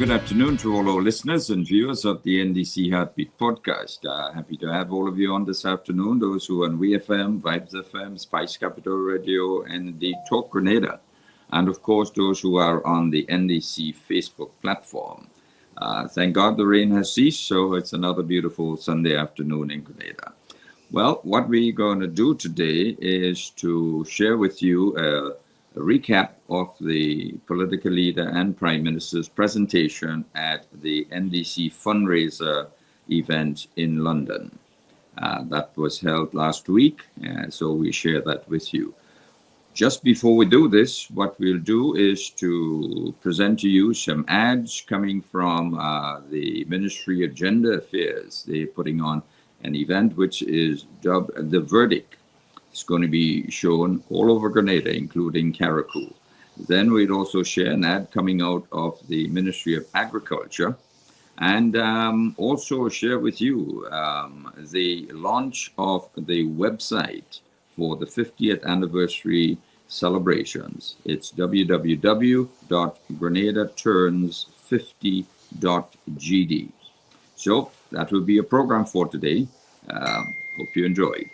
good afternoon to all our listeners and viewers of the NDC Heatbeat podcast. Happy to have all of you on this afternoon, those who are on WeFM, Vibes FM, Spice Capital Radio, and the Talk Grenada. And of course, those who are on the NDC Facebook platform. Thank God the rain has ceased, so it's another beautiful Sunday afternoon in Grenada. Well, what we're going to do today is to share with you a recap of the political leader and Prime Minister's presentation at the NDC fundraiser event in London. That was held last week, so we share that with you. Just before we do this, what we'll do is to present to you some ads coming from the Ministry of Gender Affairs. They're putting on an event which is dubbed The Verdict. It's going to be shown all over Grenada, including Carriacou. Then we'd also share an ad coming out of the Ministry of Agriculture, and also share with you the launch of the website for the 50th anniversary celebrations. It's www.grenadaturns50.gd. So that will be a program for today. Hope you enjoy.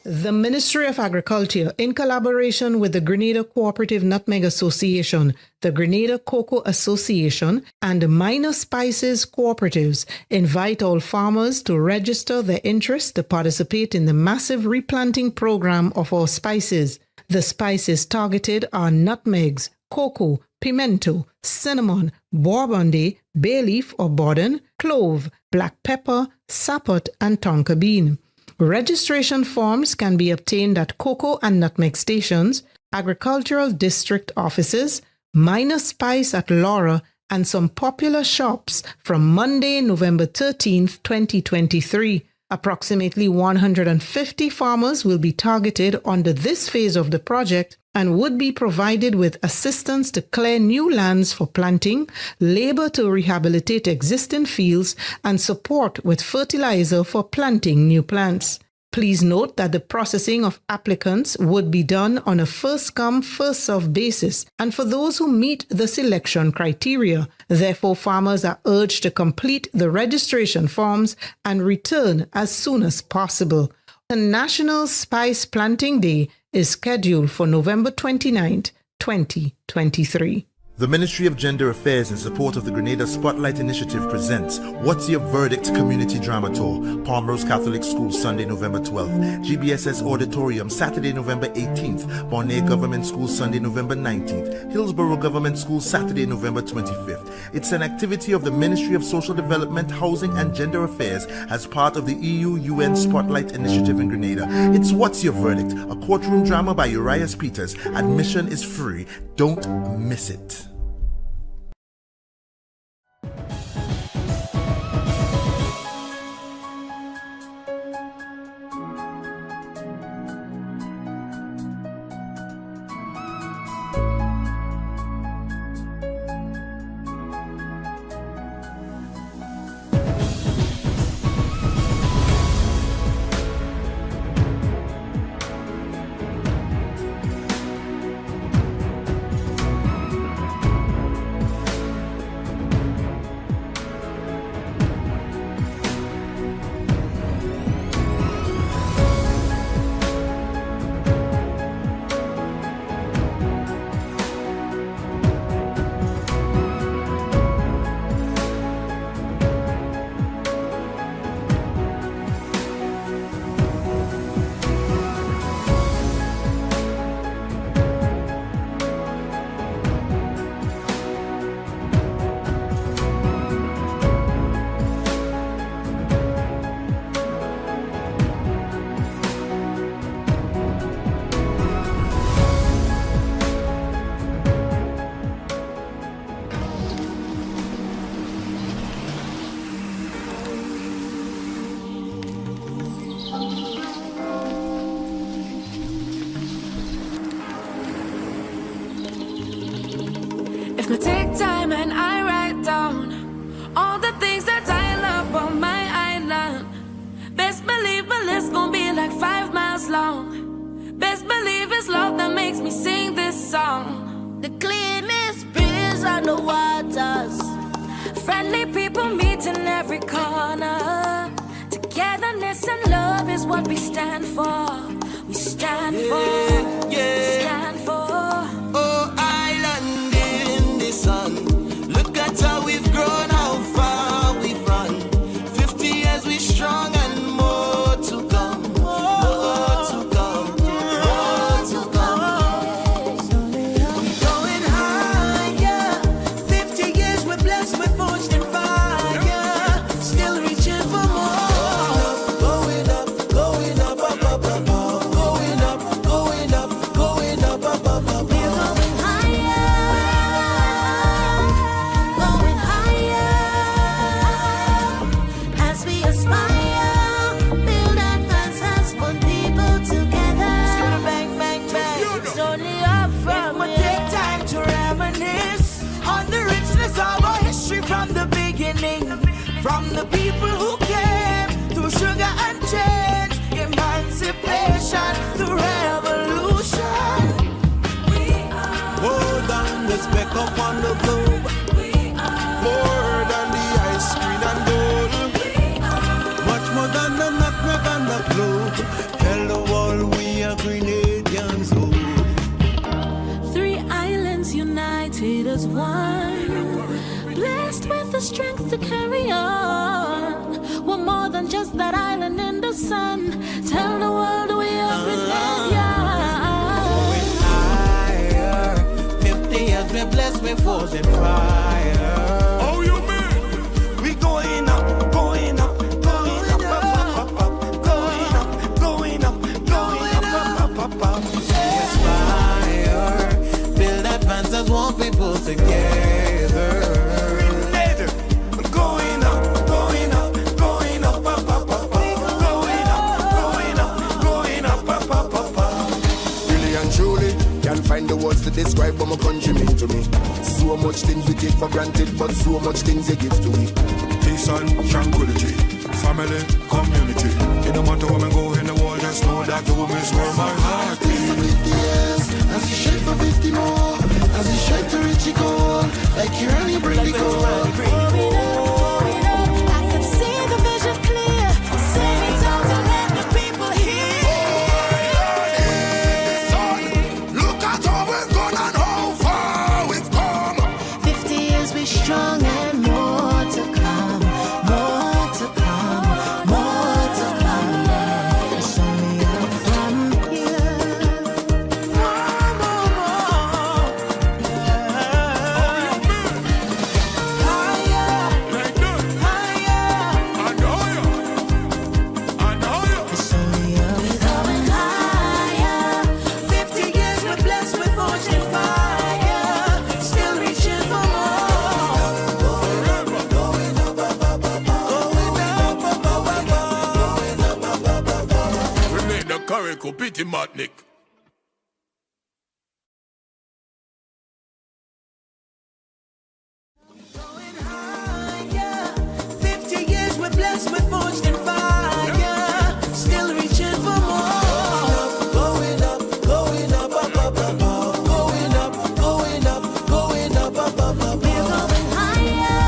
The Ministry of Agriculture, in collaboration with the Grenada Cooperative Nutmeg Association, the Grenada Cocoa Association, and the Minor Spices Cooperatives, invite all farmers to register their interest to participate in the massive replanting program of our spices. The spices targeted are nutmegs, cocoa, pimento, cinnamon, bourbonde, bay leaf or borden, clove, black pepper, sapot, and tonka bean. Registration forms can be obtained at cocoa and nutmeg stations, agricultural district offices, Minor Spice at Laura, and some popular shops from Monday, November 13th, 2023. Approximately 150 farmers will be targeted under this phase of the project and would be provided with assistance to clear new lands for planting, labor to rehabilitate existing fields, and support with fertilizer for planting new plants. Please note that the processing of applicants would be done on a first-come, first-served basis, and for those who meet the selection criteria. Therefore, farmers are urged to complete the registration forms and return as soon as possible. The National Spice Planting Day is scheduled for November 29th, 2023. The Ministry of Gender Affairs, in support of the Grenada Spotlight Initiative, presents What's Your Verdict Community Drama Tour, Palmrose Catholic School, Sunday, November 12th, GBSS Auditorium, Saturday, November 18th, Bonaire Government School, Sunday, November 19th, Hillsborough Government School, Saturday, November 25th. It's an activity of the Ministry of Social Development, Housing and Gender Affairs as part of the EU-UN Spotlight Initiative in Grenada. It's What's Your Verdict, a courtroom drama by Urias Peters. Admission is free. Don't miss it. If I take time and I write down all the things that I love on my island, best believe my list gon' be like 5 miles long. Best believe it's love that makes me sing this song. The cleanest breeze on the waters, Friendly people meet in every corner. Togetherness and love is what we stand for. We stand for. We stand for. Oh, island in the sun. Look at how we've grown, how far we've run. 50 years we strong and more to come. More to come. More to come. We're going higher. 50 years we're blessed, we're forged in fire. Still reaching for more. Going up, going up, up, up, up, up. Going up, going up, going up, up, up, up. We're going higher. Going higher. As we aspire, build advances, put people together. Bang, bang, bang. It's only up from It take time to reminisce on the richness of our history from the beginning. From the people who came through sugar and change, emancipation, the revolution. More than the speck up on the globe, more than the ice cream and gold, much more than the nutmeg and the clove. Tell the world we are Grenadians. Oh. 3 islands united as one, blessed with the strength to carry on. We're more than just that island in the sun. Tell the world we are Grenadians. Higher, 50 years we're blessed with force and fire. Oh, you mean? We going up, going up, going up, up, up, up, up, going up, going up, going up, up, up, up, up. Aspire, build advances, want people together. Going up, going up, going up, up, up, up, up. Going up, going up, going up, up, up, up, up. Really and truly, can't find the words to describe what my country mean to me. So much things we take for granted, but so much things they give to me. Peace and tranquility, family, community. It no matter where we go in the world, just know that the women's where my heart is. 50 years, as you shape for 50 more, as you shape to reach your goal, like you're only bring the goal. Going up, I can see the vision clear. Sing it out to let the people hear. Look at how we've gone and how far we've come. 50 years we strong and more to come. More to come. More to come. It's only up from here. More, more, more. Higher, Like that, higher. I know you, I know you. It's only up. We're going higher. 50 years we're blessed with fortune and fire. Still reaching for more. Going up, up, up, up, up. We make the Carico pity matnik. Going higher. 50 years we're blessed with fortune and fire. Still reaching for more. Going up, going up, up, up, up, up. Going up, going up, going up, up, up, up, up. We're going higher.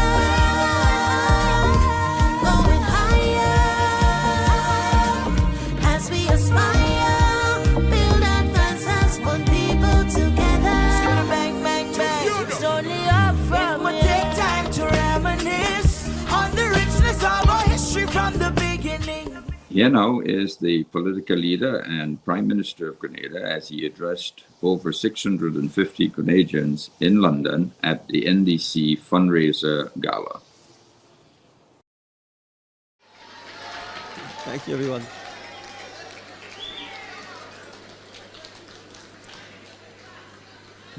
Going higher. As we aspire, build advances, put people together. Bang, bang, bang. It's only up from It take time to reminisce on the richness of our history from the beginning. Here now is the political leader and Prime Minister of Grenada as he addressed over 650 Grenadians in London at the NDC fundraiser gala. Thank you, everyone.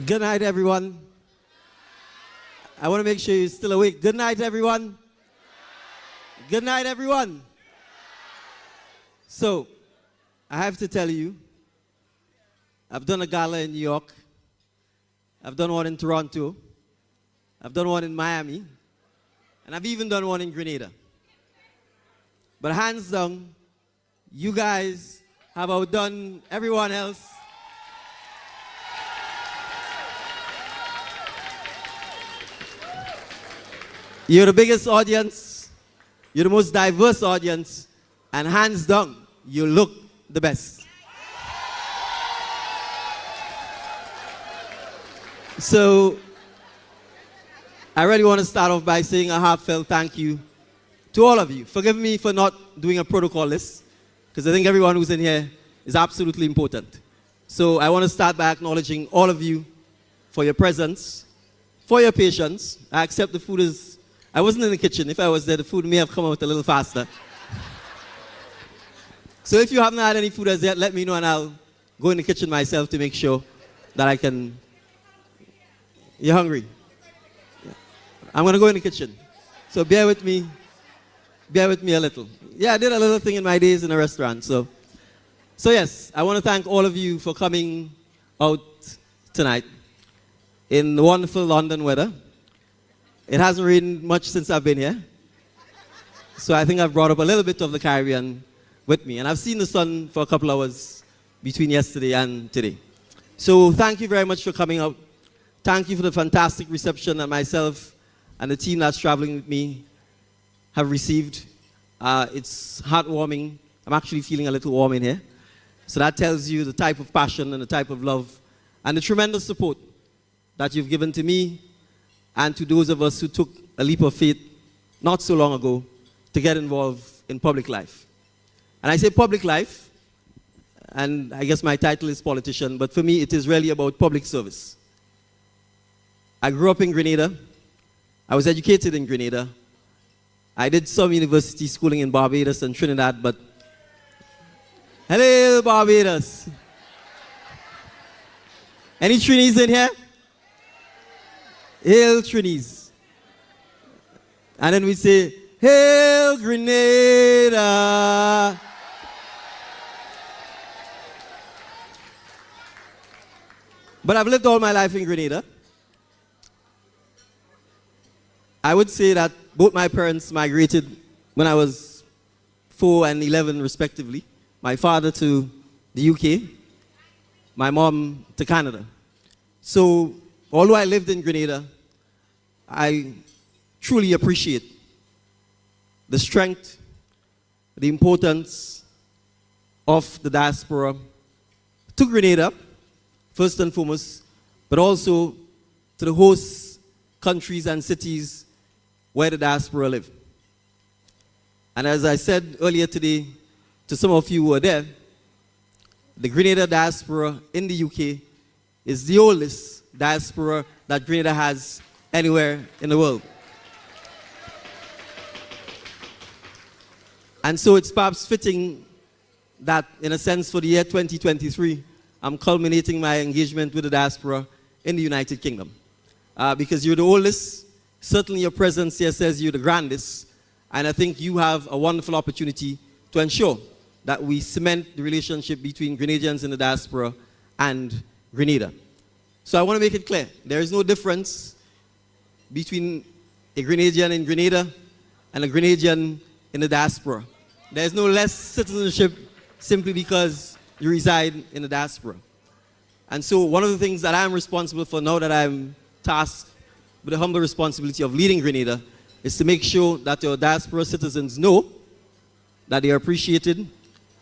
Good night, everyone. I want to make sure you're still awake. Good night, everyone. Good night, everyone. So, I have to tell you, I've done a gala in New York. I've done one in Toronto. I've done one in Miami. And I've even done one in Grenada. But hands down, you guys have outdone everyone else. You're the biggest audience. You're the most diverse audience. And hands down, you look the best. So, I really want to start off by saying a heartfelt thank you to all of you. Forgive me for not doing a protocol list, because I think everyone who's in here is absolutely important. So I want to start by acknowledging all of you for your presence, for your patience. I accept the food is, I wasn't in the kitchen. If I was there, the food may have come out a little faster. So if you haven't had any food as yet, let me know and I'll go in the kitchen myself to make sure that I can. You're hungry? Yeah. I'm going to go in the kitchen. So bear with me a little. Yeah, I did a little thing in my days in a restaurant. So yes, I want to thank all of you for coming out tonight in the wonderful London weather. It hasn't rained much since I've been here. So I think I've brought up a little bit of the Caribbean with me. And I've seen the sun for a couple hours between yesterday and today. So thank you very much for coming out. Thank you for the fantastic reception that myself and the team that's traveling with me have received. It's heartwarming. I'm actually feeling a little warm in here. So that tells you the type of passion and the type of love and the tremendous support that you've given to me and to those of us who took a leap of faith not so long ago to get involved in public life. And I say public life, and I guess my title is politician, but for me it is really about public service. I grew up in Grenada. I was educated in Grenada. I did some university schooling in Barbados and Trinidad, but hello, Barbados. Any Trinis in here? Hail, Trinis. And then we say, Hail, Grenada. But I've lived all my life in Grenada. I would say that both my parents migrated when I was 4 and 11 respectively. My father to the UK, my mom to Canada. So although I lived in Grenada, I truly appreciate the strength, the importance of the diaspora to Grenada, first and foremost, but also to the host countries and cities where the diaspora live. And as I said earlier today, to some of you who were there, the Grenada diaspora in the UK is the oldest diaspora that Grenada has anywhere in the world. And so it's perhaps fitting that, in a sense, for the year 2023, I'm culminating my engagement with the diaspora in the United Kingdom. Because you're the oldest, certainly your presence here says you're the grandest, and I think you have a wonderful opportunity to ensure that we cement the relationship between Grenadians in the diaspora and Grenada. So I want to make it clear, there is no difference between a Grenadian in Grenada and a Grenadian in the diaspora. There is no less citizenship simply because you reside in the diaspora. And so one of the things that I'm responsible for now that I'm tasked with the humble responsibility of leading Grenada is to make sure that your diaspora citizens know that they are appreciated,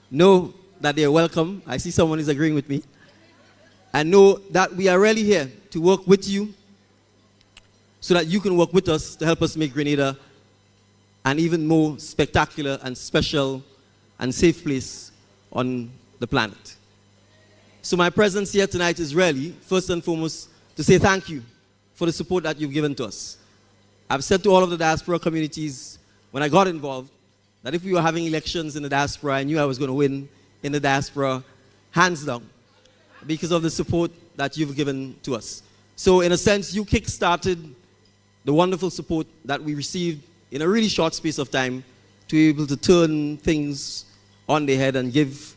know that they are welcome. I see someone is agreeing with me. And know that we are really here to work with you so that you can work with us to help us make Grenada an even more spectacular and special and safe place on the planet. So my presence here tonight is really, first and foremost, to say thank you for the support that you've given to us. I've said to all of the diaspora communities when I got involved that if we were having elections in the diaspora, I knew I was going to win in the diaspora, hands down, because of the support that you've given to us. So in a sense, you kick-started the wonderful support that we received in a really short space of time to be able to turn things on their head and give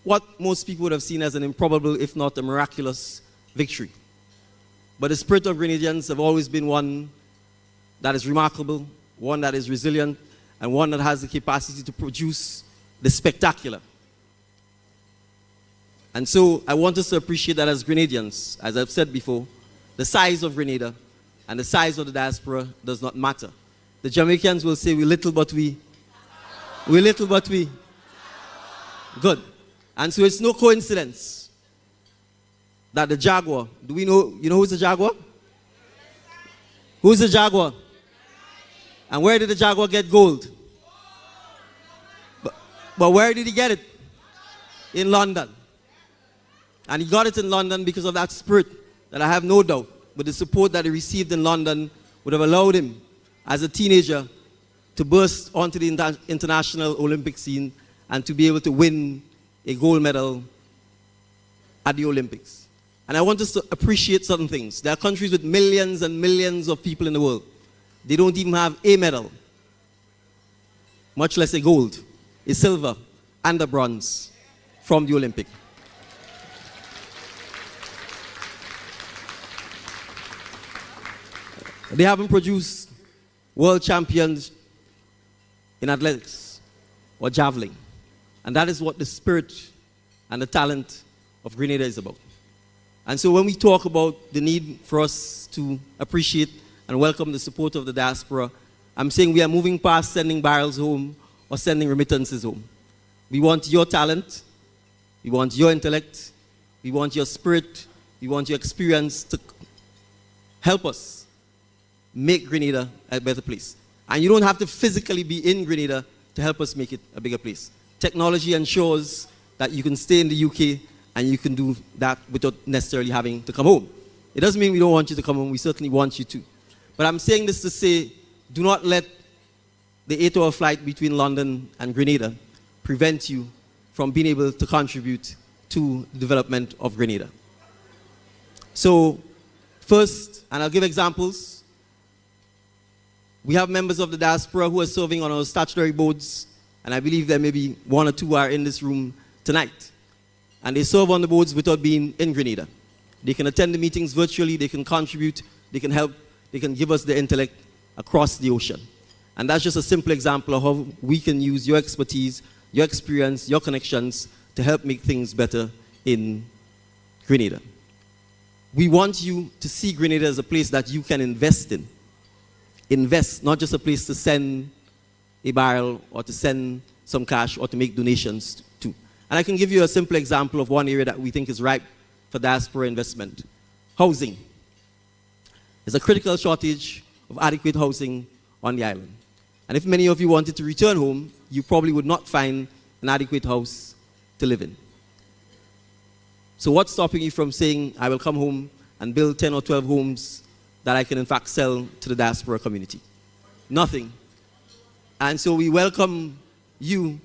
what most people would have seen as an improbable, if not a miraculous, victory. But the spirit of Grenadians have always been one that is remarkable, one that is resilient, and one that has the capacity to produce the spectacular. And so I want us to appreciate that as Grenadians, as I've said before, the size of Grenada and the size of the diaspora does not matter. The Jamaicans will say, we little but we. We little but we. Good. And so it's no coincidence that the Jaguar, do we know, you know who's the Jaguar? Who's the Jaguar? And where did the Jaguar get gold? But where did he get it? In London. And he got it in London because of that spirit that I have no doubt, with the support that he received in London, would have allowed him as a teenager to burst onto the international Olympic scene and to be able to win a gold medal at the Olympics. And I want us to appreciate certain things. There are countries with millions and millions of people in the world. They don't even have a medal, much less a gold, a silver, and a bronze from the Olympic. They haven't produced world champions in athletics or javelin. And that is what the spirit and the talent of Grenada is about. And so when we talk about the need for us to appreciate and welcome the support of the diaspora, I'm saying we are moving past sending barrels home or sending remittances home. We want your talent, we want your intellect, we want your spirit, we want your experience to help us make Grenada a better place. And you don't have to physically be in Grenada to help us make it a bigger place. Technology ensures that you can stay in the UK and you can do that without necessarily having to come home. It doesn't mean we don't want you to come home. We certainly want you to. But I'm saying this to say, do not let the 8-hour flight between London and Grenada prevent you from being able to contribute to the development of Grenada. So, first, and I'll give examples, we have members of the diaspora who are serving on our statutory boards, and I believe there may be one or two are in this room tonight. And they serve on the boards without being in Grenada. They can attend the meetings virtually, they can contribute, they can help, they can give us their intellect across the ocean. And that's just a simple example of how we can use your expertise, your experience, your connections to help make things better in Grenada. We want you to see Grenada as a place that you can invest in. Invest, not just a place to send a barrel or to send some cash or to make donations to. And I can give you a simple example of one area that we think is ripe for diaspora investment. Housing. There's a critical shortage of adequate housing on the island. And if many of you wanted to return home, you probably would not find an adequate house to live in. So what's stopping you from saying, I will come home and build 10 or 12 homes that I can in fact sell to the diaspora community? Nothing. And so we welcome you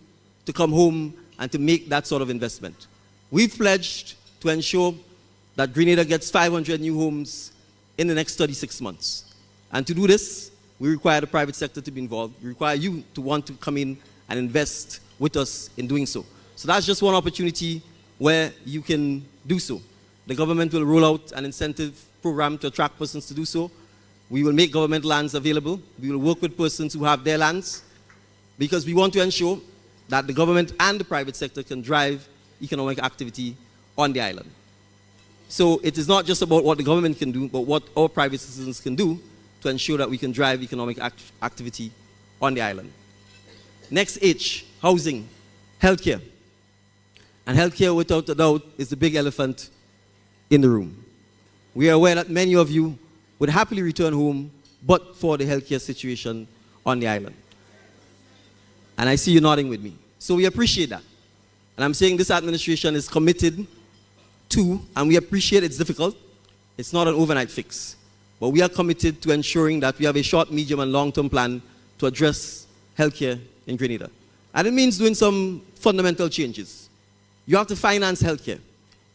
to come home and to make that sort of investment. We've pledged to ensure that Grenada gets 500 new homes in the next 36 months. And to do this, we require the private sector to be involved. We require you to want to come in and invest with us in doing so. So that's just one opportunity where you can do so. The government will roll out an incentive program to attract persons to do so. We will make government lands available. We will work with persons who have their lands, because we want to ensure that the government and the private sector can drive economic activity on the island. So it is not just about what the government can do, but what our private citizens can do to ensure that we can drive economic activity on the island. Next H, housing, healthcare. And healthcare, without a doubt, is the big elephant in the room. We are aware that many of you would happily return home, but for the healthcare situation on the island. And I see you nodding with me. So we appreciate that. And I'm saying this administration is committed to, and we appreciate it's difficult. It's not an overnight fix. But we are committed to ensuring that we have a short, medium, and long-term plan to address healthcare in Grenada. And it means doing some fundamental changes. You have to finance healthcare.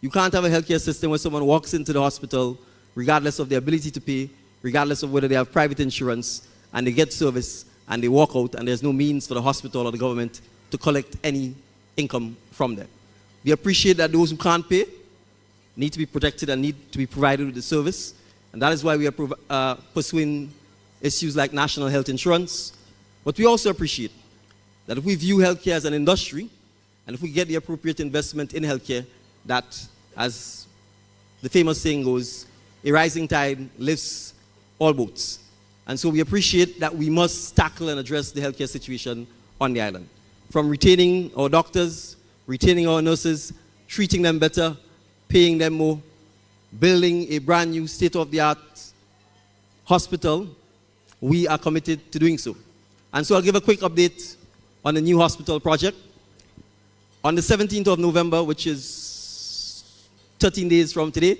You can't have a healthcare system where someone walks into the hospital, regardless of their ability to pay, regardless of whether they have private insurance, and they get service, and they walk out, and there's no means for the hospital or the government to collect any income from them. We appreciate that those who can't pay need to be protected and need to be provided with the service. And that is why we are pursuing issues like national health insurance. But we also appreciate that if we view healthcare as an industry, and if we get the appropriate investment in healthcare, that, as the famous saying goes, a rising tide lifts all boats. And so we appreciate that we must tackle and address the healthcare situation on the island. From retaining our doctors, retaining our nurses, treating them better, paying them more, building a brand new state-of-the-art hospital, we are committed to doing so. And so I'll give a quick update on the new hospital project. On the 17th of November, which is 13 days from today,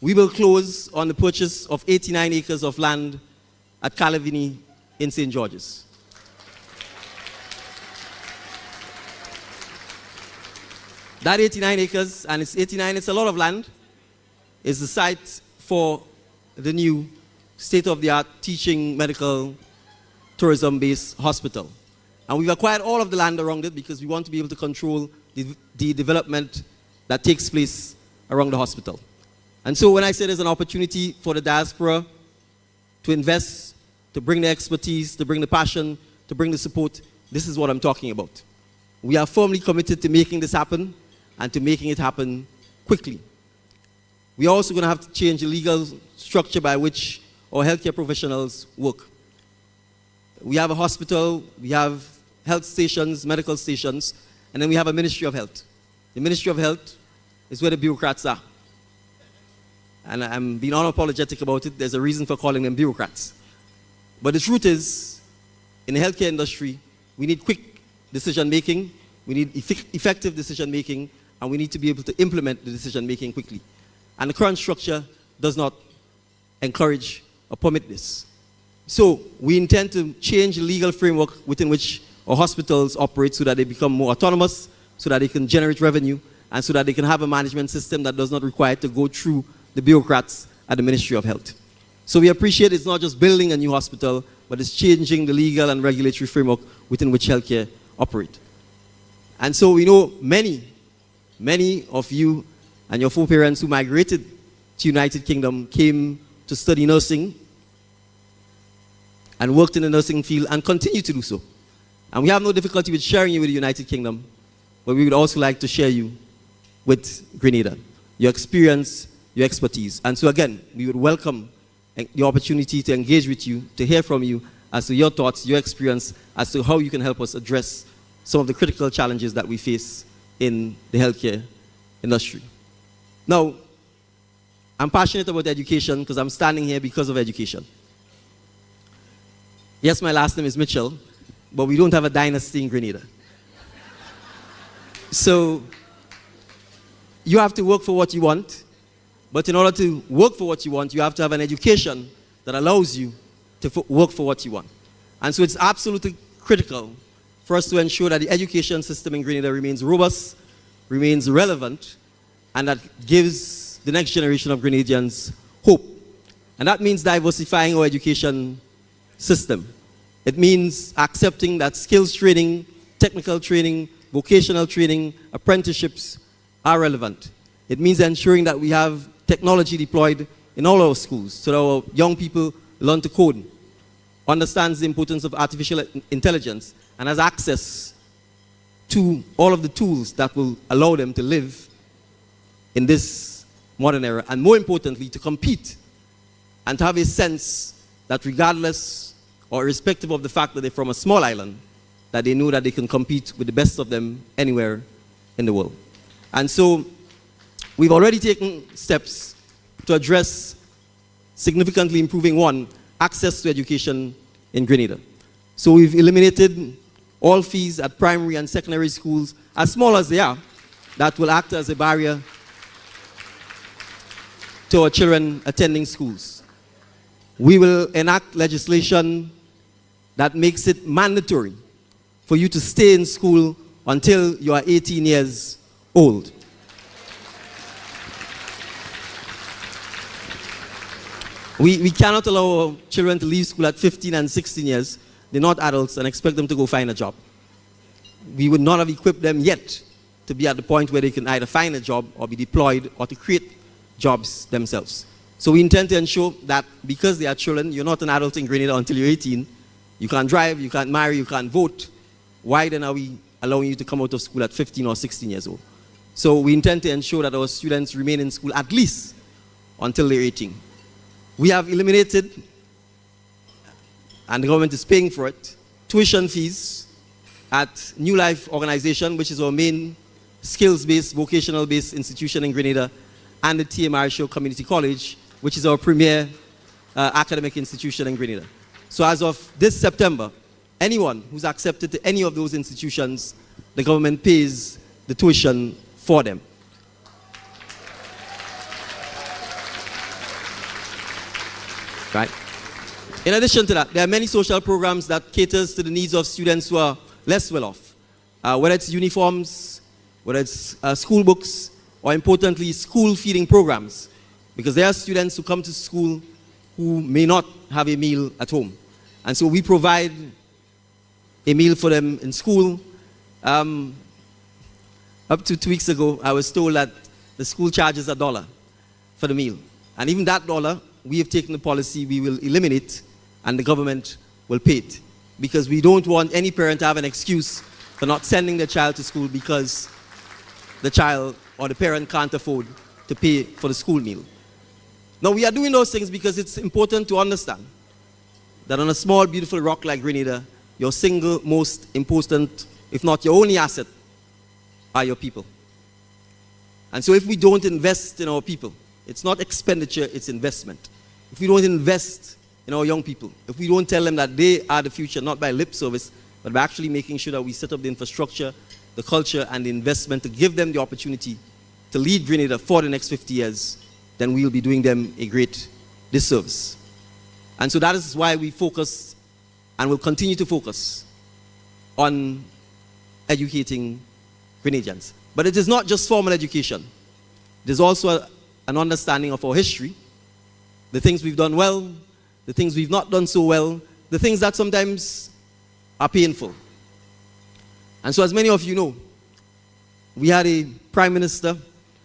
we will close on the purchase of 89 acres of land at Calavini in St. George's. That 89 acres, and it's 89, it's a lot of land, is the site for the new state-of-the-art teaching, medical, tourism-based hospital. And we've acquired all of the land around it because we want to be able to control the development that takes place around the hospital. And so when I say there's an opportunity for the diaspora to invest, to bring the expertise, to bring the passion, to bring the support, this is what I'm talking about. We are firmly committed to making this happen and to making it happen quickly. We are also going to have to change the legal structure by which our healthcare professionals work. We have a hospital, we have health stations, medical stations, and then we have a Ministry of Health. The Ministry of Health is where the bureaucrats are. And I'm being unapologetic about it. There's a reason for calling them bureaucrats. But the truth is, in the healthcare industry, we need quick decision-making, we need effective decision-making, and we need to be able to implement the decision-making quickly. And the current structure does not encourage or permit this. So we intend to change the legal framework within which our hospitals operate so that they become more autonomous, so that they can generate revenue, and so that they can have a management system that does not require to go through the bureaucrats at the Ministry of Health. So we appreciate it's not just building a new hospital, but it's changing the legal and regulatory framework within which healthcare operate. And so we know many of you and your foreparents who migrated to United Kingdom came to study nursing and worked in the nursing field and continue to do so. And we have no difficulty with sharing you with the United Kingdom, but we would also like to share you with Grenada, your experience, your expertise. And so again, we would welcome the opportunity to engage with you, to hear from you as to your thoughts, your experience, as to how you can help us address some of the critical challenges that we face in the healthcare industry. Now, I'm passionate about education because I'm standing here because of education. Yes, my last name is Mitchell, but we don't have a dynasty in Grenada. So, you have to work for what you want, but in order to work for what you want, you have to have an education that allows you to work for what you want. And so it's absolutely critical for us to ensure that the education system in Grenada remains robust, remains relevant, and that gives the next generation of Grenadians hope. And that means diversifying our education system. It means accepting that skills training, technical training, vocational training, apprenticeships are relevant. It means ensuring that we have technology deployed in all our schools so that our young people learn to code, understands the importance of artificial intelligence, and has access to all of the tools that will allow them to live in this modern era, and more importantly, to compete and to have a sense that regardless or irrespective of the fact that they're from a small island, that they know that they can compete with the best of them anywhere in the world. And so we've already taken steps to address significantly improving, one, access to education in Grenada. So we've eliminated all fees at primary and secondary schools, as small as they are, that will act as a barrier to our children attending schools. We will enact legislation that makes it mandatory for you to stay in school until you are 18 years old. We cannot allow our children to leave school at 15 and 16 years. They're not adults, and expect them to go find a job. We would not have equipped them yet to be at the point where they can either find a job or be deployed or to create jobs themselves. So we intend to ensure that because they are children, you're not an adult in Grenada until you're 18. You can't drive, you can't marry, you can't vote. Why then are we allowing you to come out of school at 15 or 16 years old? So we intend to ensure that our students remain in school at least until they're 18. We have eliminated and the government is paying for it, tuition fees at New Life Organization, which is our main skills-based, vocational-based institution in Grenada, and the TMR Show Community College, which is our premier academic institution in Grenada. So as of this September, anyone who's accepted to any of those institutions, the government pays the tuition for them. Right? In addition to that, there are many social programs that caters to the needs of students who are less well off. Whether it's uniforms, whether it's school books, or importantly, school feeding programs. Because there are students who come to school who may not have a meal at home. And so we provide a meal for them in school. Up to 2 weeks ago, I was told that the school charges $1 for the meal. And even that $1, we have taken the policy we will eliminate and the government will pay it. Because we don't want any parent to have an excuse for not sending their child to school because the child or the parent can't afford to pay for the school meal. Now, we are doing those things because it's important to understand that on a small, beautiful rock like Grenada, your single most important, if not your only asset, are your people. And so if we don't invest in our people, it's not expenditure, it's investment. If we don't invest in our young people, if we don't tell them that they are the future, not by lip service, but by actually making sure that we set up the infrastructure, the culture, and the investment to give them the opportunity to lead Grenada for the next 50 years, then we'll be doing them a great disservice. And so that is why we focus and will continue to focus on educating Grenadians. But it is not just formal education. There's also an understanding of our history, the things we've done well, the things we've not done so well, the things that sometimes are painful. And so as many of you know, we had a prime minister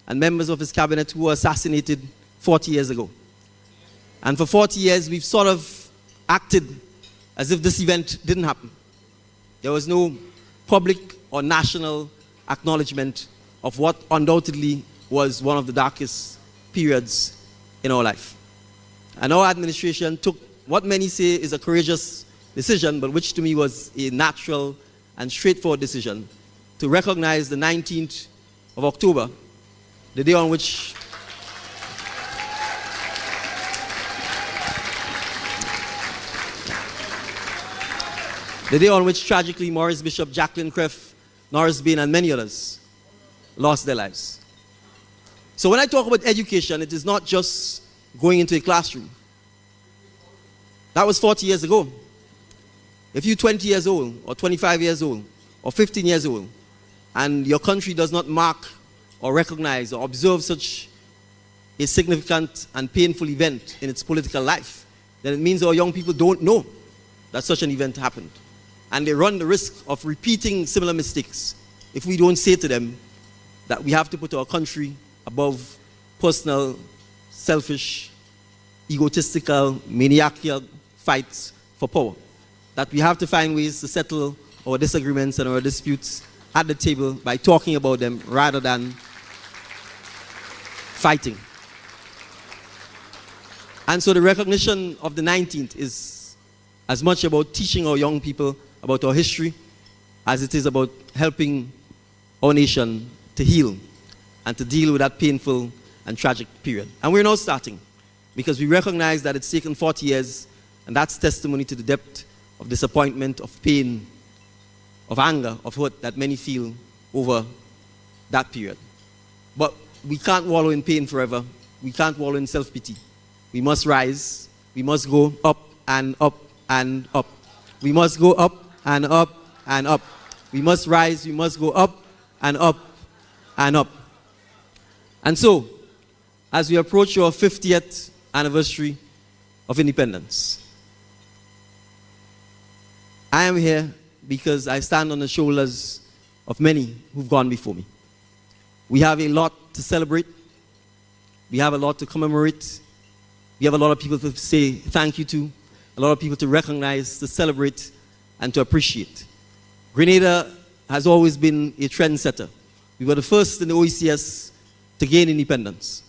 and members of his cabinet who were assassinated 40 years ago. And for 40 years, we've sort of acted as if this event didn't happen. There was no public or national acknowledgement of what undoubtedly was one of the darkest periods in our life. And our administration took what many say is a courageous decision, but which to me was a natural and straightforward decision, to recognize the 19th of October, the day on which tragically Maurice Bishop, Jacqueline Kreff, Norris Bain, and many others lost their lives. So when I talk about education, it is not just going into a classroom. That was 40 years ago. If you're 20 years old, or 25 years old, or 15 years old, and your country does not mark or recognize or observe such a significant and painful event in its political life, then it means our young people don't know that such an event happened. And they run the risk of repeating similar mistakes if we don't say to them that we have to put our country above personal, selfish, egotistical, maniacal fights for power. That we have to find ways to settle our disagreements and our disputes at the table by talking about them rather than fighting. And so the recognition of the 19th is as much about teaching our young people about our history as it is about helping our nation to heal and to deal with that painful and tragic period. And we're now starting because we recognize that it's taken 40 years, and that's testimony to the depth of disappointment, of pain, of anger, of hurt that many feel over that period. But we can't wallow in pain forever. We can't wallow in self-pity. We must rise. We must go up and up and up. We must go up and up and up. We must rise. We must go up and up and up. And so, as we approach our 50th anniversary of independence, I am here because I stand on the shoulders of many who've gone before me. We have a lot to celebrate. We have a lot to commemorate. We have a lot of people to say thank you to, a lot of people to recognize, to celebrate, and to appreciate. Grenada has always been a trendsetter. We were the first in the OECS to gain independence.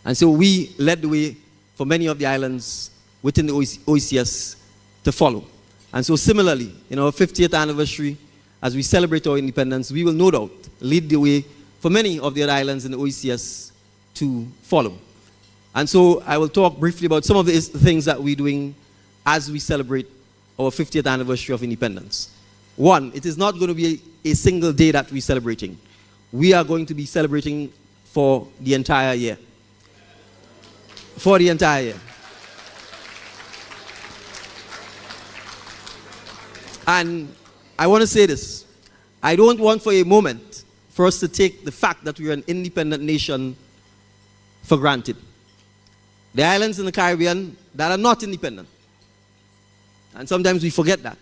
And so we led the way for many of the islands within the OECS to follow. And so similarly, in our 50th anniversary, as we celebrate our independence, we will no doubt lead the way for many of the other islands in the OECS to follow. And so I will talk briefly about some of the things that we're doing as we celebrate our 50th anniversary of independence. One, it is not going to be a single day that we're celebrating. We are going to be celebrating for the entire year. For the entire year. And I want to say this. I don't want for a moment for us to take the fact that we're an independent nation for granted. The islands in the Caribbean that are not independent. And sometimes we forget that.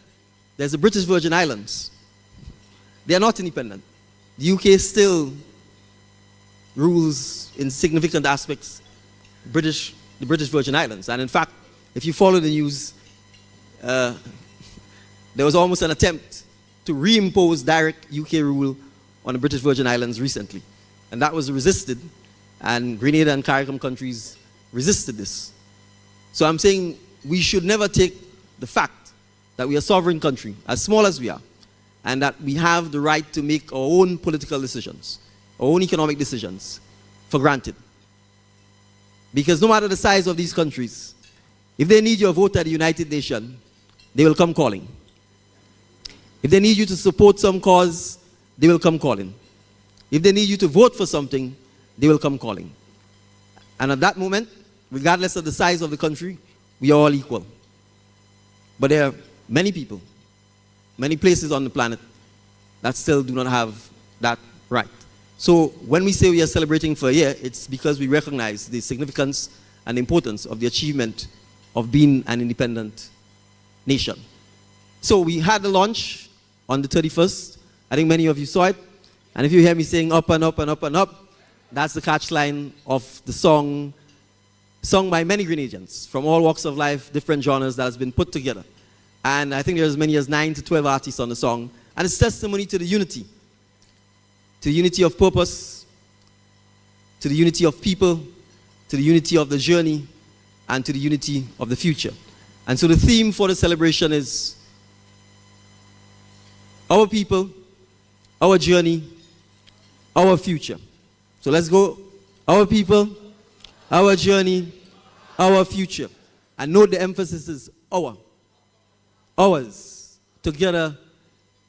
There's the British Virgin Islands. They are not independent. The UK still rules in significant aspects the British Virgin Islands. And in fact, if you follow the news, there was almost an attempt to reimpose direct UK rule on the British Virgin Islands recently. And that was resisted, and Grenada and CARICOM countries resisted this. So I'm saying we should never take the fact that we are a sovereign country, as small as we are, and that we have the right to make our own political decisions, our own economic decisions, for granted. Because no matter the size of these countries, if they need your vote at the United Nations, they will come calling. If they need you to support some cause, they will come calling. If they need you to vote for something, they will come calling. And at that moment, regardless of the size of the country, we are all equal. But there are many people, many places on the planet that still do not have that right. So when we say we are celebrating for a year, it's because we recognize the significance and importance of the achievement of being an independent nation. So we had the launch on the 31st. I think many of you saw it. And if you hear me saying up and up and up and up, that's the catch line of the song, sung by many Grenadians from all walks of life, different genres, that has been put together. And I think there's as many as 9 to 12 artists on the song. And it's testimony to the unity of purpose, to the unity of people, to the unity of the journey, and to the unity of the future. And so the theme for the celebration is our people, our journey, our future. So let's go. Our people, our journey, our future. And note the emphasis is our. Ours. Together,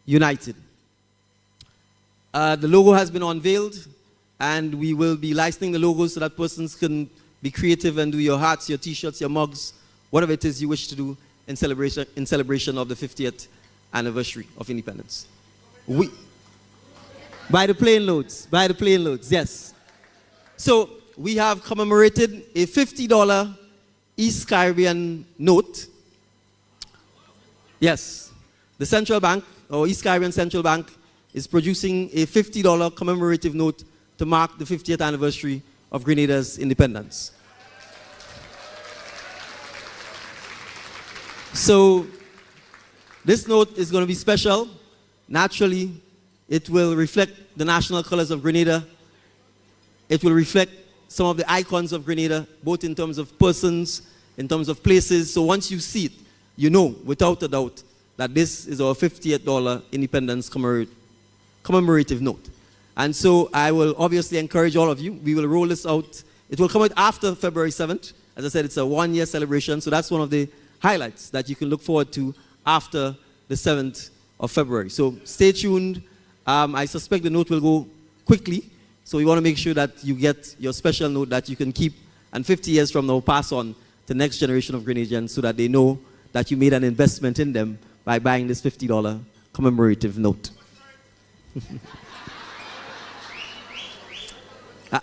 united. The logo has been unveiled, and we will be licensing the logos so that persons can be creative and do your hats, your t-shirts, your mugs, whatever it is you wish to do in celebration of the 50th anniversary of independence. By the plane loads, yes. So we have commemorated a $50 East Caribbean note. Yes, the Central Bank, or East Caribbean Central Bank, is producing a $50 commemorative note to mark the 50th anniversary of Grenada's independence. So this note is going to be special. Naturally, it will reflect the national colors of Grenada. It will reflect some of the icons of Grenada, both in terms of persons, in terms of places. So once you see it, you know without a doubt that this is our $50th independence commemorative note. And so I will obviously encourage all of you. We will roll this out. It will come out after February 7th. As I said, it's a one-year celebration. So that's one of the highlights that you can look forward to after the 7th of February. So stay tuned. I suspect the note will go quickly. So we want to make sure that you get your special note that you can keep, and 50 years from now pass on to the next generation of Grenadians so that they know that you made an investment in them by buying this $50 commemorative note.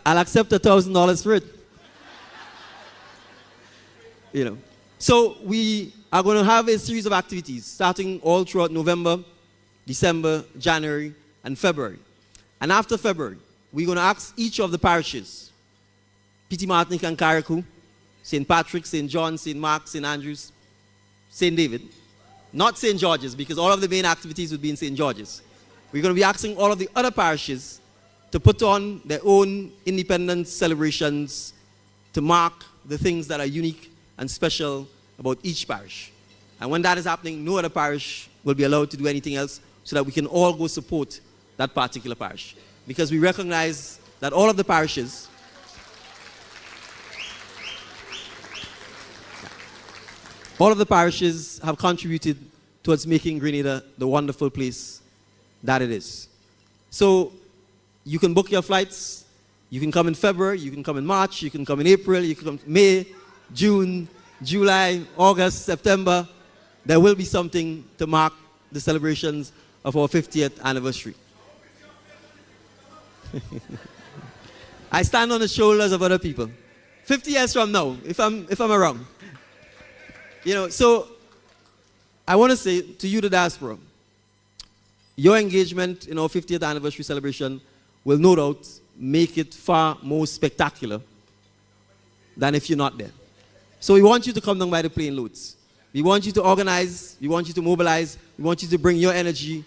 I'll accept $1,000 for it. You know. So we are going to have a series of activities starting all throughout November, December, January, and February. And after February, we're going to ask each of the parishes, P.T. Martinique and Carriacou, St. Patrick, St. John, St. Mark, St. Andrews, St. David, not St. George's, because all of the main activities would be in St. George's. We're going to be asking all of the other parishes to put on their own independence celebrations to mark the things that are unique and special about each parish. And when that is happening, no other parish will be allowed to do anything else so that we can all go support that particular parish. Because we recognize that all of the parishes have contributed towards making Grenada the wonderful place that it is. So you can book your flights. You can come in February, you can come in March, you can come in April, you can come in May, June, July, August, September. There will be something to mark the celebrations of our 50th anniversary. I stand on the shoulders of other people. 50 years from now, if I'm around. So I want to say to you, the diaspora, your engagement in our 50th anniversary celebration will no doubt make it far more spectacular than if you're not there. So we want you to come down by the plane loads. We want you to organize, we want you to mobilize, we want you to bring your energy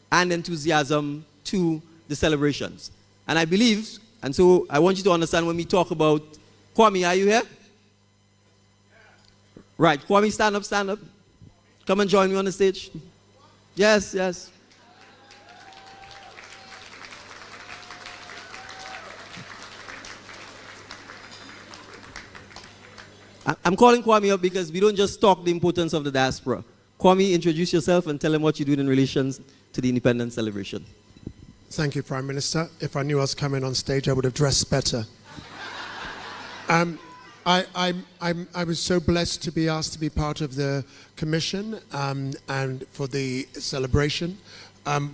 and enthusiasm to the celebrations. And I believe, and so I want you to understand when we talk about, Kwame, are you here? Right, Kwame, stand up, stand up. Come and join me on the stage. Yes, yes. I'm calling Kwame up because we don't just talk the importance of the diaspora. Kwame, introduce yourself and tell them what you're doing in relation to the independence celebration. Thank you, Prime Minister. If I knew I was coming on stage, I would have dressed better. I was so blessed to be asked to be part of the commission and for the celebration,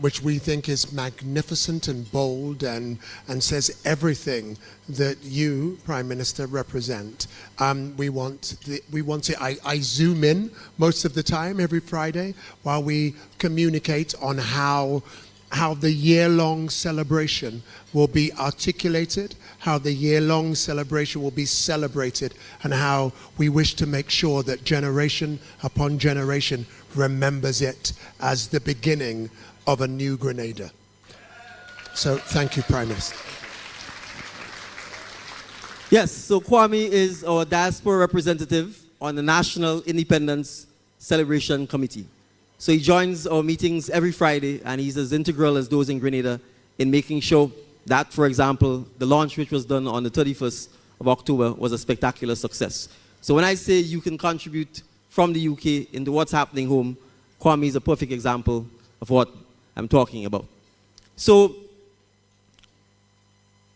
which we think is magnificent and bold and says everything that you, Prime Minister, represent. We want to. I zoom in most of the time every Friday while we communicate on how the year-long celebration will be articulated, how the year-long celebration will be celebrated, and how we wish to make sure that generation upon generation remembers it as the beginning of a new Grenada. So thank you, Prime Minister. Yes, so Kwame is our diaspora representative on the National Independence Celebration Committee. So he joins our meetings every Friday, and he's as integral as those in Grenada in making sure that, for example, the launch which was done on the 31st of October was a spectacular success. So when I say you can contribute from the UK into what's happening home, Kwame is a perfect example of what I'm talking about. So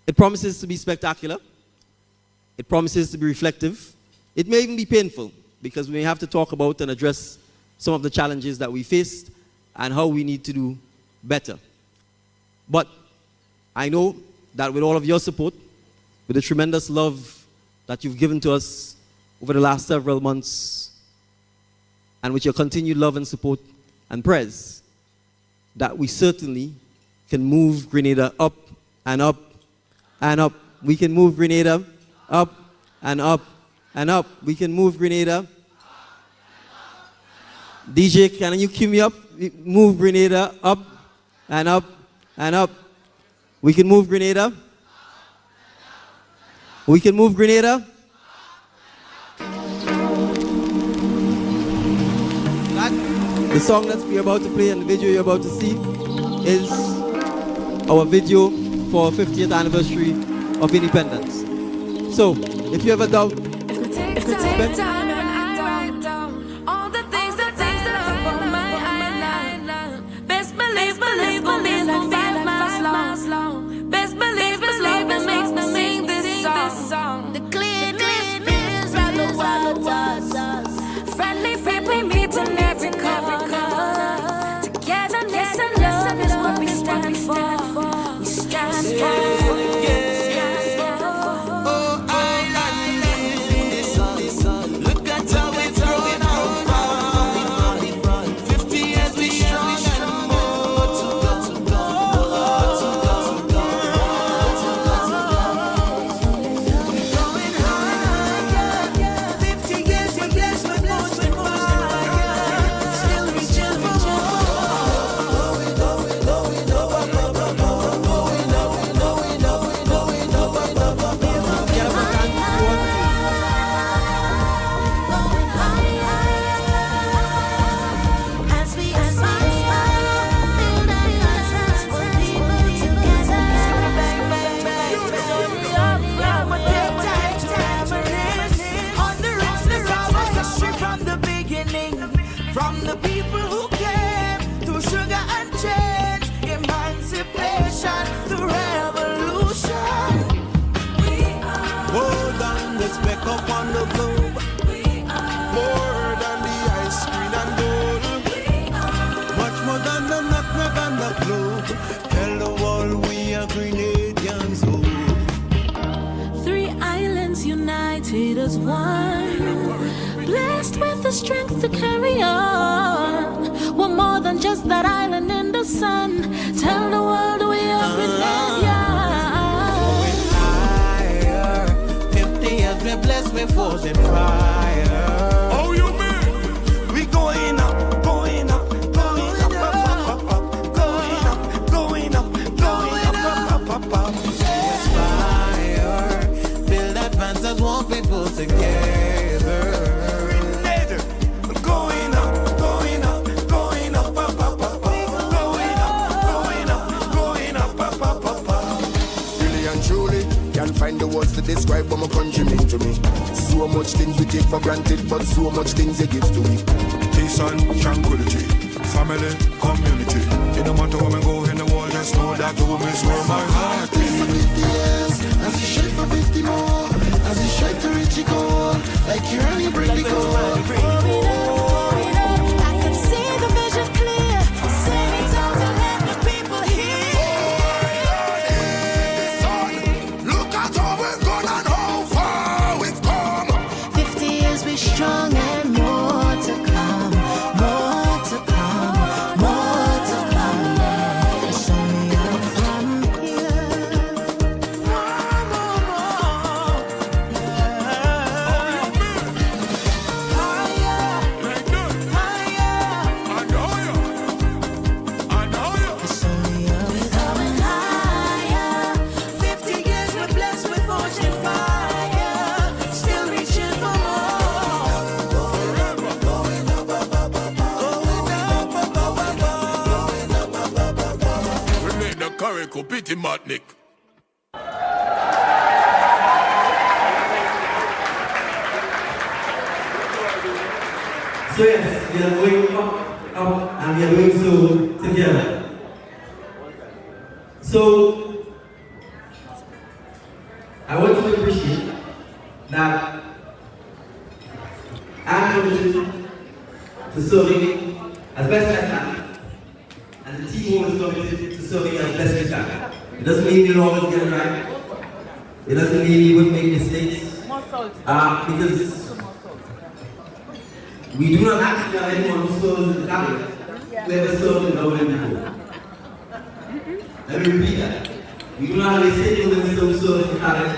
it promises to be spectacular. It promises to be reflective. It may even be painful because we may have to talk about and address some of the challenges that we faced and how we need to do better. But I know that with all of your support, with the tremendous love that you've given to us over the last several months, and with your continued love and support and prayers, that we certainly can move Grenada up and up and up. We can move Grenada up and up and up. We can move Grenada. DJ, can you cue me up? Move Grenada up and up and up. We can move Grenada. We can move Grenada. The song that we're about to play and the video you're about to see is our video for 50th anniversary of independence. So, if you have a doubt, Take time and I write down all the things that I love on my island. Best believe it's gonna be like 5 miles long. Best believe it makes me sing this song. The clean spirits round the waters. Friendly people meeting every corner. Togetherness and love is what we stand for. We stand for. Oh, island in the sun. Look a globe. Tell the world we are Grenadians. Oh. 3 islands united as one, blessed with the strength to carry on. We're more than just that island in the sun. Tell the world we are Grenadians. Higher, 50 years we blessed with force and fire. Oh, you mean? We going up, going up, going up, going up, going up, going up. Aspire, build advances, want people together. Going up, going up, going up, going up, going up, going up. Really and truly, can't find the words to describe what my country mean to me. So much things we take for granted, but so much things they give to me. Peace and tranquility, family, community. It no matter where we go in the world, just know that the home is where my heart For is. 50 years, as you shape for 50 more, as you shape to reach your goal, like you're running bring the goal. I can see the vision clear. Sing it out to let the people hear. Look at how we've gone and how far we've come. 50 years we strong and more to come. More to come. More to come. It's only up from here. More. Higher. Like that. Higher. I know you. I know you. It's only up. We're coming higher. 50 years we're blessed with fortune fire. Still reaching for more. We make the Carico Pity Matnik. So yes, we are going up, and we are going so together. So I want you to appreciate that I'm committed to serving as best I can, and the team is committed to serving as best we can. It doesn't mean we'll always get it right. It doesn't mean we wouldn't make mistakes. Because we do not actually have anyone who serves in the cabinet who ever served in government before. Let me repeat that. We do not have a single minister who served in the cabinet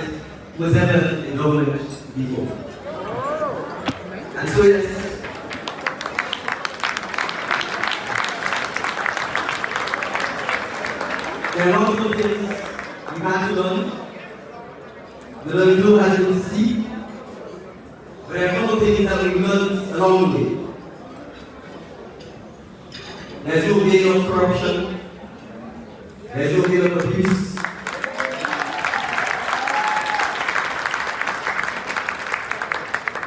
who has ever in government before. And so yes, there are lots of things we had to learn. The learning curve has been steep. But there are a couple of things that we learned along the way. There's no way of corruption. There's no way of abuse.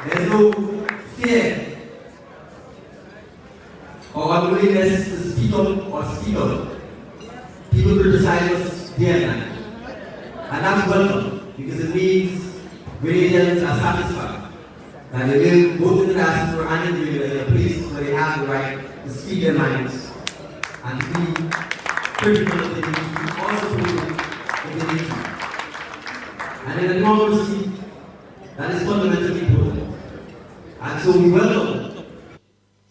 There's no fear or unwillingness to speak up or speak up. People criticize us day and night. And that's welcome, because it means Grenadians are satisfied that they will go to the diaspora and in a place where they have the right to speak their minds and to be critical of the nation, also critical of the nation. And in a democracy, that is fundamentally important. And so we welcome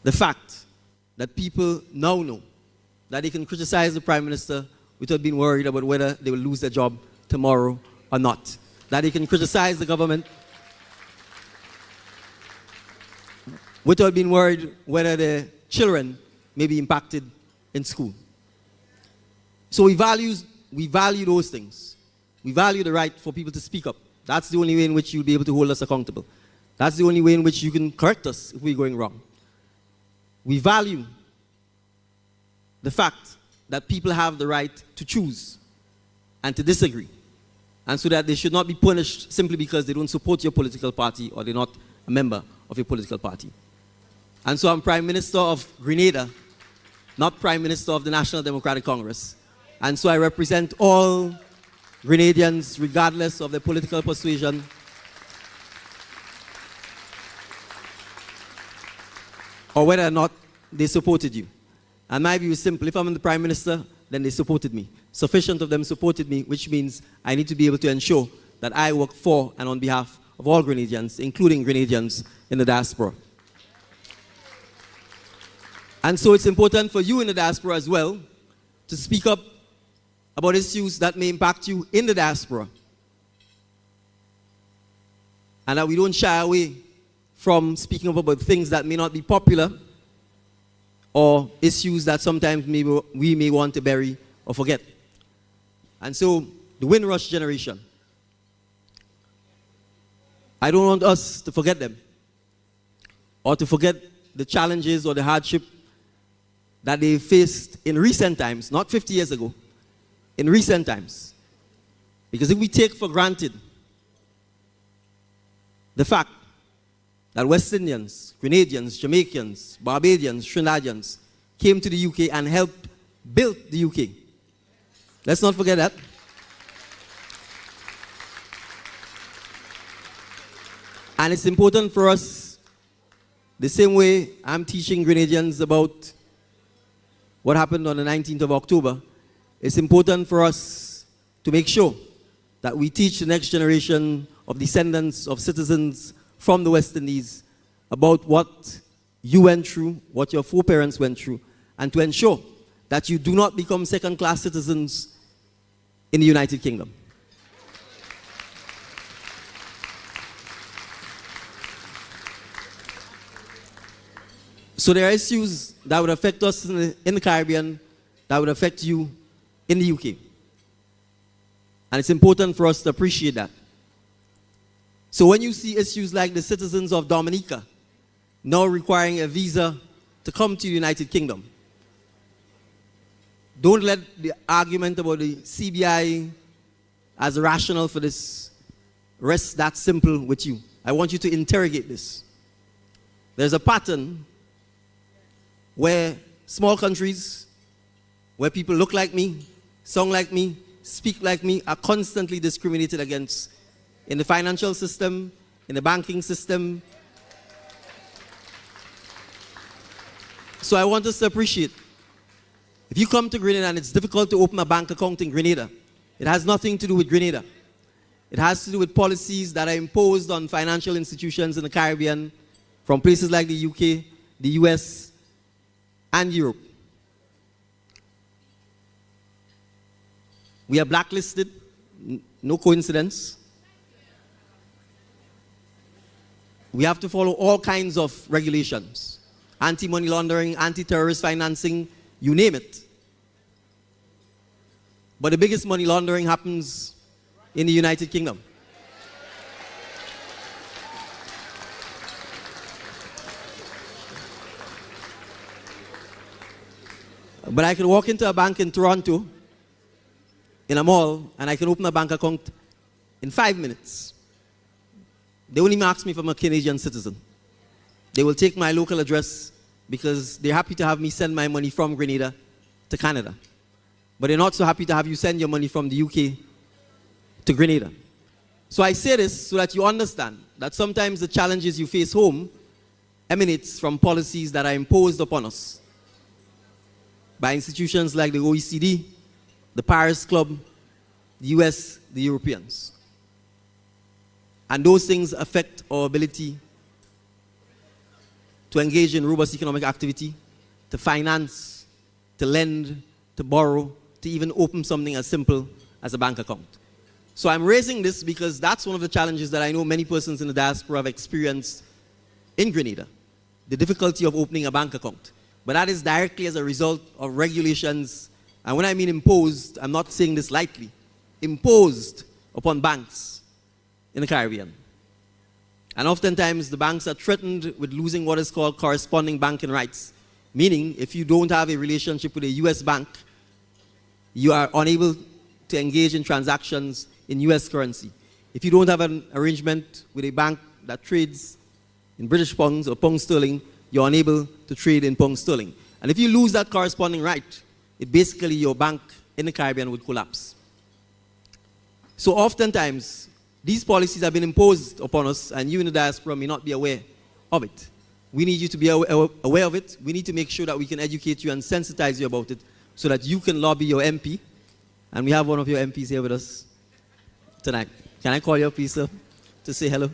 The fact that people now know that they can criticize the Prime Minister without being worried about whether they will lose their job tomorrow or not. That they can criticize the government without being worried whether their children may be impacted in school. So we value those things. We value the right for people to speak up. That's the only way in which you'll be able to hold us accountable. That's the only way in which you can correct us if we're going wrong. We value the fact that people have the right to choose and to disagree, and so that they should not be punished simply because they don't support your political party or they're not a member of your political party. And so I'm Prime Minister of Grenada, not Prime Minister of the National Democratic Congress. And so I represent all Grenadians, regardless of their political persuasion. Or whether or not they supported you. And my view is simple. If I'm the Prime Minister, then they supported me. Sufficient of them supported me, which means I need to be able to ensure that I work for and on behalf of all Grenadians, including Grenadians in the diaspora. And so it's important for you in the diaspora as well to speak up about issues that may impact you in the diaspora. And that we don't shy away from speaking up about things that may not be popular or issues that sometimes we may want to bury or forget. And so, the Windrush generation, I don't want us to forget them or to forget the challenges or the hardship that they faced in recent times, not 50 years ago, in recent times. Because if we take for granted the fact that West Indians, Grenadians, Jamaicans, Barbadians, Trinidadians came to the UK and helped build the UK. Let's not forget that. And it's important for us, the same way I'm teaching Grenadians about what happened on the 19th of October, it's important for us to make sure that we teach the next generation of descendants of citizens from the West Indies about what you went through, what your foreparents went through, and to ensure that you do not become second-class citizens in the United Kingdom. So there are issues that would affect us in the Caribbean that would affect you in the UK. And it's important for us to appreciate that. So when you see issues like the citizens of Dominica now requiring a visa to come to the United Kingdom, don't let the argument about the CBI as a rationale for this rest that simple with you. I want you to interrogate this. There's a pattern where small countries, where people look like me, sound like me, speak like me, are constantly discriminated against in the financial system, in the banking system. So I want us to appreciate, if you come to Grenada and it's difficult to open a bank account in Grenada, it has nothing to do with Grenada. It has to do with policies that are imposed on financial institutions in the Caribbean from places like the UK, the US, and Europe. We are blacklisted, no coincidence. We have to follow all kinds of regulations. Anti-money laundering, anti-terrorist financing, you name it. But the biggest money laundering happens in the United Kingdom. But I can walk into a bank in Toronto, in a mall, and I can open a bank account in 5 minutes. They won't even ask me if I'm a Canadian citizen. They will take my local address because they're happy to have me send my money from Grenada to Canada. But they're not so happy to have you send your money from the UK to Grenada. So I say this so that you understand that sometimes the challenges you face home emanates from policies that are imposed upon us by institutions like the OECD, the Paris Club, the US, the Europeans. And those things affect our ability to engage in robust economic activity, to finance, to lend, to borrow, to even open something as simple as a bank account. So I'm raising this because that's one of the challenges that I know many persons in the diaspora have experienced in Grenada, the difficulty of opening a bank account. But that is directly as a result of regulations, and when I mean imposed, I'm not saying this lightly, imposed upon banks in the Caribbean. And oftentimes the banks are threatened with losing what is called corresponding banking rights, meaning if you don't have a relationship with a US bank, you are unable to engage in transactions in US currency. If you don't have an arrangement with a bank that trades in British pounds or pound sterling, you're unable to trade in pound sterling. And if you lose that corresponding right, it basically your bank in the Caribbean would collapse. So oftentimes, these policies have been imposed upon us, and you in the diaspora may not be aware of it. We need you to be aware of it. We need to make sure that we can educate you and sensitize you about it, so that you can lobby your MP. And we have one of your MPs here with us tonight. Can I call you up, please, sir, to say hello?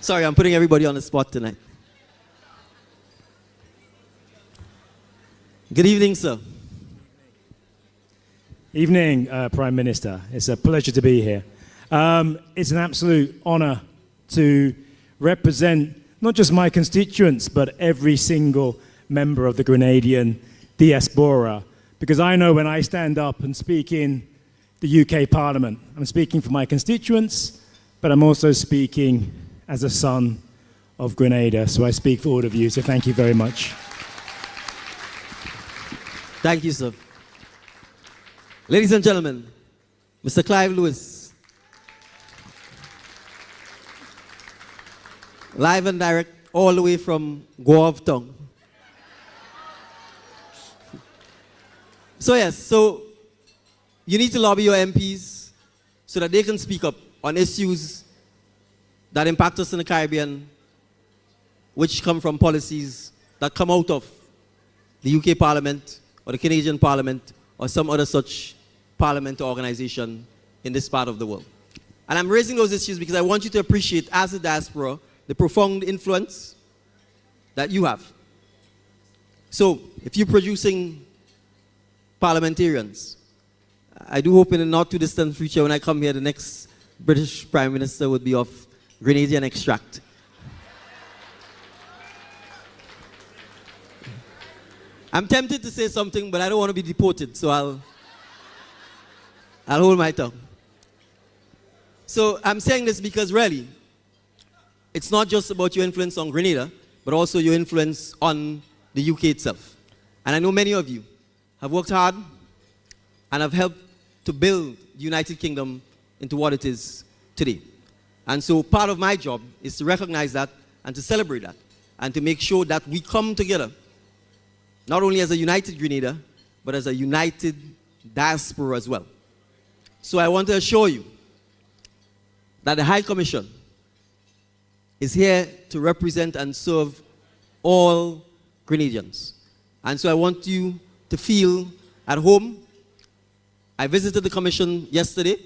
Sorry, I'm putting everybody on the spot tonight. Good evening, sir. Evening, Prime Minister. It's a pleasure to be here. It's an absolute honor to represent not just my constituents, but every single member of the Grenadian diaspora. Because I know when I stand up and speak in the UK Parliament, I'm speaking for my constituents, but I'm also speaking as a son of Grenada. So I speak for all of you, so thank you very much. Thank you, sir. Ladies and gentlemen, Mr. Clive Lewis. Live and direct all the way from Guave Town. So yes, so you need to lobby your MPs so that they can speak up on issues that impact us in the Caribbean, which come from policies that come out of the UK Parliament or the Canadian Parliament or some other such parliament or organization in this part of the world. And I'm raising those issues because I want you to appreciate, as a diaspora, the profound influence that you have. So, if you're producing parliamentarians, I do hope in the not too distant future when I come here, the next British Prime Minister would be of Grenadian extract. I'm tempted to say something, but I don't want to be deported, so I'll hold my tongue. So I'm saying this because really, it's not just about your influence on Grenada, but also your influence on the UK itself. And I know many of you have worked hard and have helped to build the United Kingdom into what it is today. And so part of my job is to recognize that and to celebrate that and to make sure that we come together, not only as a united Grenada, but as a united diaspora as well. So I want to assure you that the High Commission is here to represent and serve all Grenadians. And so I want you to feel at home. I visited the Commission yesterday,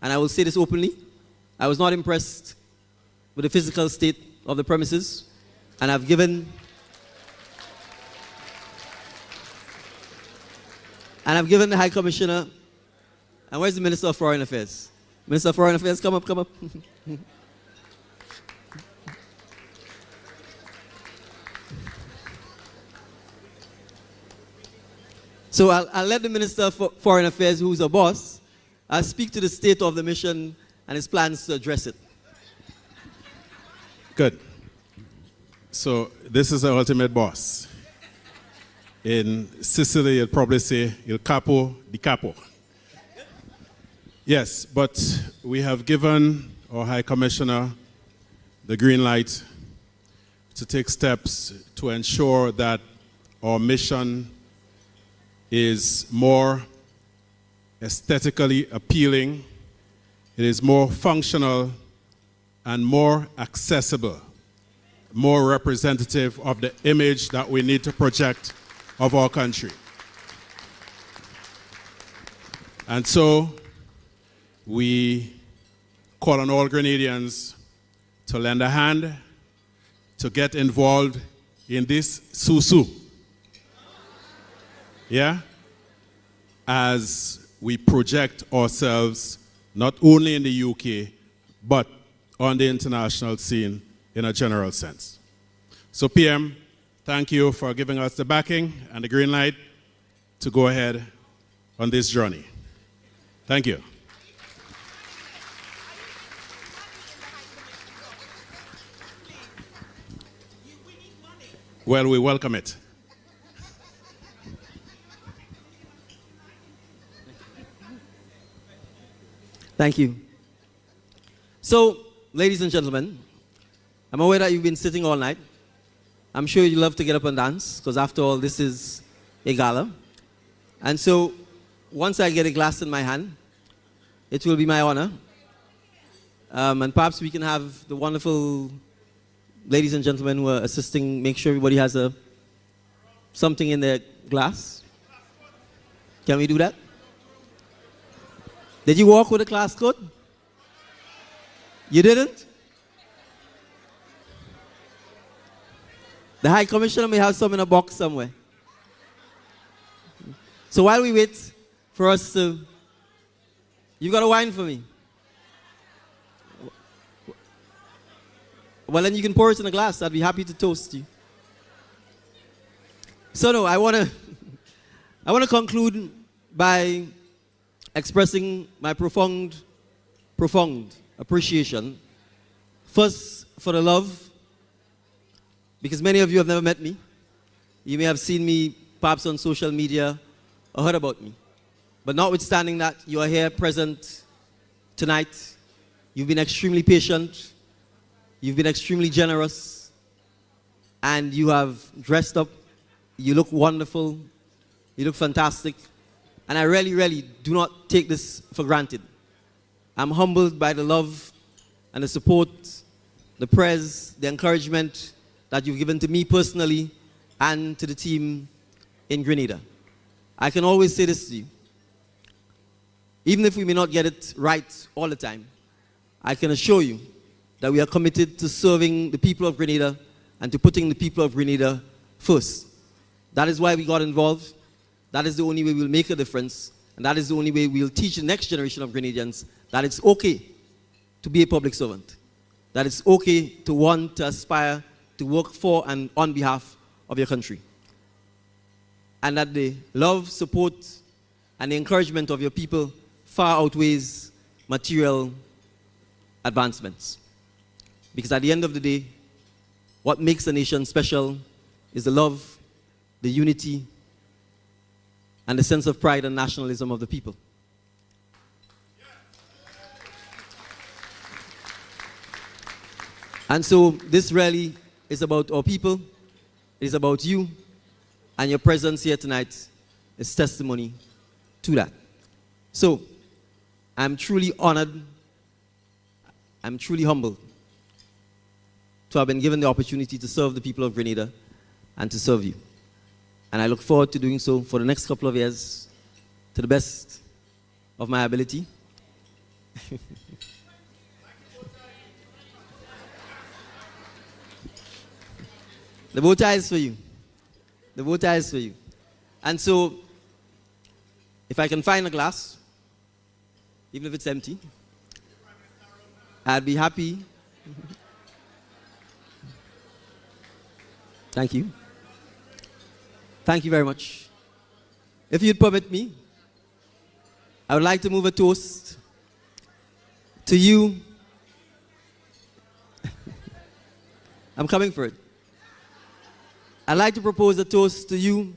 and I will say this openly. I was not impressed with the physical state of the premises, and I've given the High Commissioner, and where's the Minister of Foreign Affairs? Minister of Foreign Affairs, come up, come up. So I'll let the Minister of Foreign Affairs, who's a boss, speak to the state of the mission and his plans to address it. Good. So this is the ultimate boss. In Sicily, you'd probably say il capo di capo. Yes, but we have given our High Commissioner the green light to take steps to ensure that our mission is more aesthetically appealing, it is more functional and more accessible, more representative of the image that we need to project of our country. And so we call on all Grenadians to lend a hand, to get involved in this susu. Yeah? As we project ourselves not only in the UK, but on the international scene in a general sense. So PM, thank you for giving us the backing and the green light to go ahead on this journey. Thank you. Well, we welcome it. Thank you. So, ladies and gentlemen, I'm aware that you've been sitting all night. I'm sure you love to get up and dance, because after all, this is a gala. And so, once I get a glass in my hand, it will be my honor. And perhaps we can have the wonderful ladies and gentlemen who are assisting, make sure everybody has something in their glass. Can we do that? Did you walk with a class coat? You didn't? The High Commissioner may have some in a box somewhere. So while we wait for us to... You've got a wine for me? Well, then you can pour it in a glass. I'd be happy to toast you. So no, I want to conclude by expressing my profound appreciation. First, for the love, because many of you have never met me. You may have seen me perhaps on social media or heard about me. But notwithstanding that, you are here present tonight. You've been extremely patient. You've been extremely generous. And you have dressed up. You look wonderful. You look fantastic. And I really, really do not take this for granted. I'm humbled by the love and the support, the prayers, the encouragement that you've given to me personally and to the team in Grenada. I can always say this to you. Even if we may not get it right all the time, I can assure you that we are committed to serving the people of Grenada and to putting the people of Grenada first. That is why we got involved. That is the only way we'll make a difference. And that is the only way we'll teach the next generation of Grenadians that it's okay to be a public servant. That it's okay to want to aspire to work for and on behalf of your country. And that the love, support, and the encouragement of your people far outweighs material advancements. Because at the end of the day, what makes a nation special is the love, the unity, and the sense of pride and nationalism of the people. And so this really is about our people, it is about you, and your presence here tonight is testimony to that. So, I'm truly honored, I'm truly humbled to have been given the opportunity to serve the people of Grenada and to serve you. And I look forward to doing so for the next couple of years to the best of my ability. The bow tie is for you. The bow tie is for you. And so, if I can find a glass, even if it's empty, I'd be happy. Thank you. Thank you very much. If you'd permit me, I would like to move a toast to you. I'm coming for it. I'd like to propose a toast to you,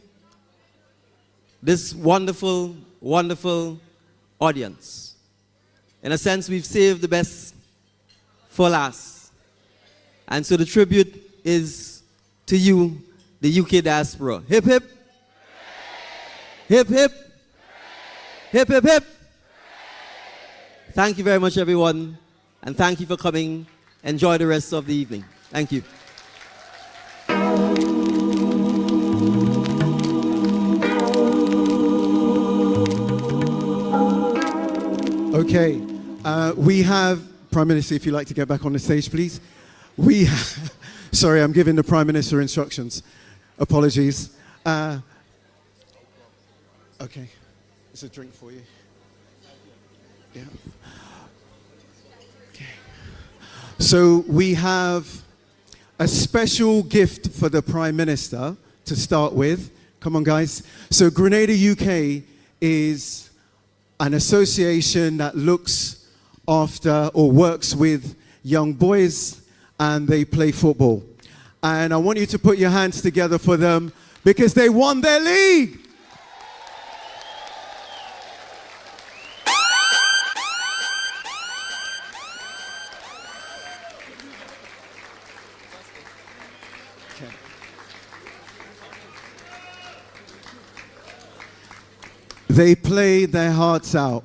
this wonderful, wonderful audience. In a sense, we've saved the best for last. And so the tribute is to you, the UK diaspora. Hip, hip. Hip, hip. Hip, hip, hip. Thank you very much, everyone. And thank you for coming. Enjoy the rest of the evening. Thank you. Okay, we have, Prime Minister, if you'd like to get back on the stage, please. Sorry, I'm giving the Prime Minister instructions. Apologies. Okay, it's a drink for you. Yeah. Okay. So we have a special gift for the Prime Minister to start with. Come on, guys. So Grenada UK is an association that looks after or works with young boys, and they play football. And I want you to put your hands together for them because they won their league. Okay. They played their hearts out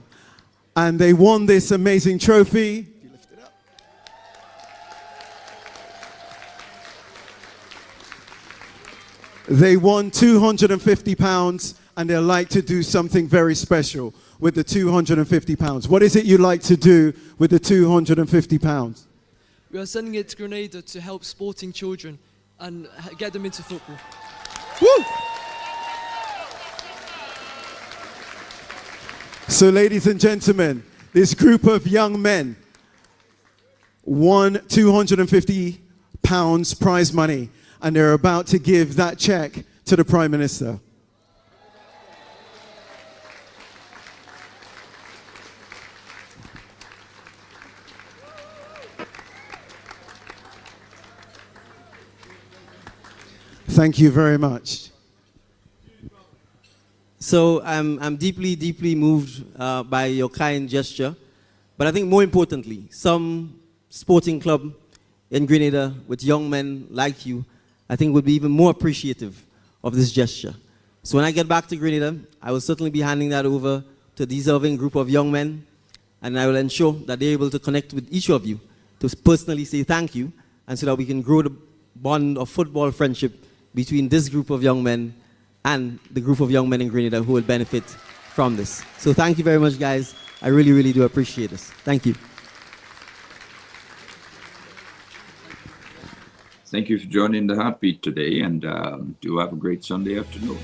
and they won this amazing trophy. They won £250 and they'd like to do something very special with the £250. What is it you'd like to do with the £250? We are sending it to Grenada to help sporting children and get them into football. Woo! So, ladies and gentlemen, this group of young men won £250 prize money, and they're about to give that check to the Prime Minister. Thank you very much. So I'm deeply, deeply moved by your kind gesture. But I think more importantly, some sporting club in Grenada with young men like you, I think would be even more appreciative of this gesture. So when I get back to Grenada, I will certainly be handing that over to a deserving group of young men, and I will ensure that they're able to connect with each of you to personally say thank you, and so that we can grow the bond of football friendship between this group of young men and the group of young men in Grenada who will benefit from this. So thank you very much, guys. I really, really do appreciate this. Thank you. Thank you for joining the Heartbeat today, and do have a great Sunday afternoon.